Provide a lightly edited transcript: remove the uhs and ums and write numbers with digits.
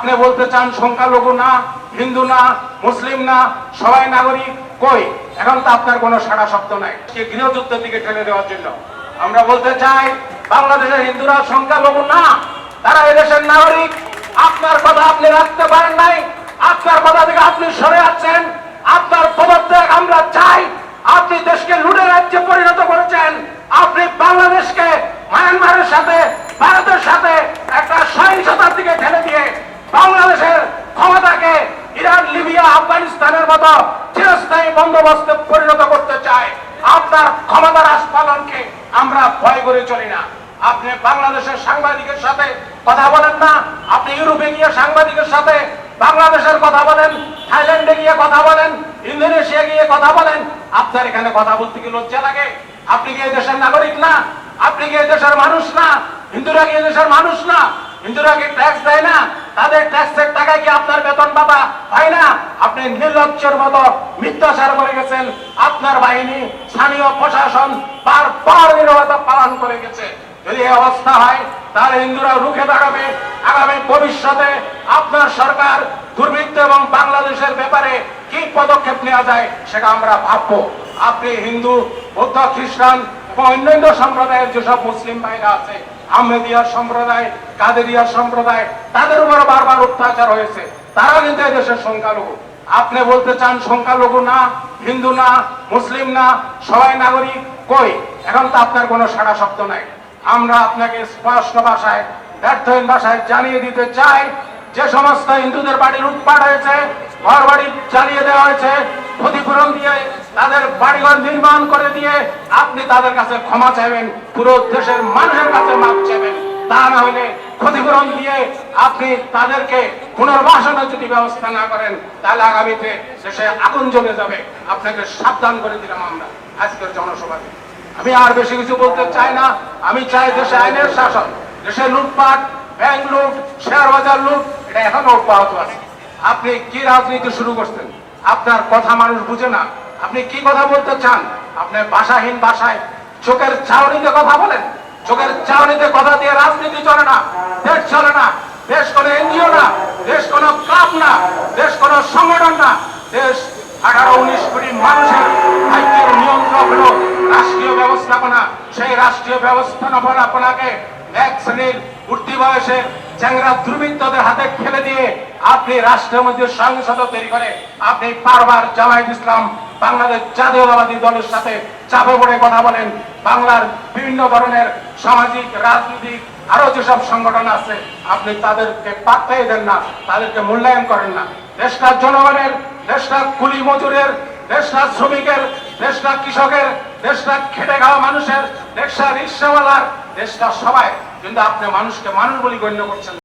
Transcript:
আপনি বলতে চান সংখ্যালঘু না, হিন্দু না, মুসলিম না, সবাই নাগরিক। কই, এখন তো আপনার কোনো সাড়া শব্দ নাই গৃহযুদ্ধের দিকে ঠেলে দেওয়ার জন্য। আমরা বলতে চাই বাংলাদেশের হিন্দুরা সংখ্যালঘু না, তারা এদেশের নাগরিক। আপনার কথা আপনি রাখতে পারেন নাই, আপনার কথা থেকে আপনি সরে আছেন। আপনার পদত্যাগ আমরা চাই। আপনি দেশকে লুটের রাজ্যে পরিণত করেছেন। আপনি বাংলাদেশকে মায়ানমারের সাথে, ভারতের সাথে একটা সহিংসতার দিকে ঠেলে দিয়ে বাংলাদেশের ক্ষমতাকে ইরান, লিবিয়া, আফগানিস্তানের মতো চিরস্থায়ী বন্দোবস্তে পরিণত করতে চায়। আপনার ক্ষমতার আস্ফালনকে আমরা ভয় করে চলি না। আপনি বাংলাদেশের সাংবাদিকের সাথে কথা বলেন না, আপনি ইউরোপে গিয়ে সাংবাদিকের সাথে বাংলাদেশের কথা বলেন, থাইল্যান্ডে গিয়ে কথা বলেন, ইন্দোনেশিয়া গিয়ে কথা বলেন। আপনার এখানে কথা বলতে কি লজ্জা লাগে? আপনি কি এই দেশের নাগরিক না? আপনি কি এই দেশের মানুষ না? হিন্দুরা কি এই দেশের মানুষ না? হিন্দুরা কি ট্যাক্স দেয় না? তাদের ট্যাক্সের টাকায় কি আপনার বেতন পাতা হয় না? আপনি নির্লজ্জের মতো মিথ্যাচার করে গেছেন। আপনার বাহিনী, স্থানীয় প্রশাসন বারবার নীরবতা পালন করে গেছে। যদি এই অবস্থা হয় তাহলে হিন্দুরা রুখে দাঁড়াবে। আগামী ভবিষ্যতে আপনার সরকার দুর্বৃত্ত এবং বাংলাদেশের ব্যাপারে কি পদক্ষেপ নেওয়া যায় সেটা আমরা ভাববো। আপনি হিন্দু, বৌদ্ধ, খ্রিস্টান এবং অন্যান্য সম্প্রদায়ের যেসব মুসলিম ভাইরা আছে, আহমেদিয়া সম্প্রদায়, কাদেরিয়া সম্প্রদায়, তাদের উপর বারবার অত্যাচার হয়েছে। তারা কিন্তু দেশের সংখ্যালঘু। আপনি বলতে চান সংখ্যালঘু না, হিন্দু না, মুসলিম না, সবাই নাগরিক। কই, এখন তো আপনার কোনো সাড়া শব্দ নাই। আমরা আপনাকে স্পষ্ট ভাষায়, ব্যর্থহীন ভাষায় জানিয়ে দিতে চাই, যে সমস্ত হিন্দুদের বাড়ি লুটপাট হয়েছে, ঘর বাড়ি জ্বালিয়ে দেওয়া হয়েছে, ক্ষতিপূরণ দিয়ে তাদের বাড়িঘর নির্মাণ করে দিয়ে আপনি তাদের কাছে ক্ষমা চাইবেন, পুরো দেশের মানুষের কাছে মাপ চাইবেন। তা না হলে ক্ষতিপূরণ দিয়ে আপনি তাদেরকে পুনর্বাসনের যদি ব্যবস্থা না করেন তাহলে আগামীতে দেশে আগুন জ্বলে যাবে। আপনাকে সাবধান করে দিলাম আমরা আজকের জনসভাতে। আমি আর বেশি কিছু বলতে চাই না। আমি চাই দেশে আইনের শাসন। দেশে লুটপাট, ব্যাংক লুট, শেয়ার বাজার লুট, এটা এখনো অব্যাহত আছে। আপনি কি রাজনীতি শুরু করছেন? আপনার কথা মানুষ বুঝে না। আপনি কি কথা বলতে চান? আপনি ভাষাহীন ভাষায় চোখের চাউনিতে কথা বলেন। চোখের চাউনিতে কথা দিয়ে রাজনীতি চলে না, দেশ চলে না। দেশ কোনো এনজিও না, দেশ কোনো ক্লাব না, দেশ কোনো সংগঠন না। দেশ 18-19 কোটি মানুষের ভাগ্যের নিয়ন্ত্রক হলো রাষ্ট্রীয় ব্যবস্থাপনা। সেই রাষ্ট্রীয় ব্যবস্থাপনাকে এক শ্রেণীর উর্ধী বয়সের চ্যাংরা দুর্বৃত্তদের হাতে ফেলে দিয়ে আপনি রাষ্ট্রের মধ্যে সহিংসতা তৈরি করে আপনি বারবার জামায়াত ইসলাম, বাংলাদেশ জাতীয়তাবাদী দলের সাথে চাপে পড়ে কথা বলেন। বাংলার বিভিন্ন ধরনের সামাজিক, রাজনৈতিক আরো যেসব সংগঠন আছে আপনি তাদেরকে পাত্তাই দেন না, তাদেরকে মূল্যায়ন করেন না। দেশটা জনগণের, দেশটা কুলি মজুরের, দেশটা শ্রমিকের, দেশটা কৃষকের, দেশটা খেটে খাওয়া মানুষের, দেশটা রিক্সাওয়ালার, দেশটা সবাই। কিন্তু আপনি মানুষকে মানুষ বলে গণ্য করছেন।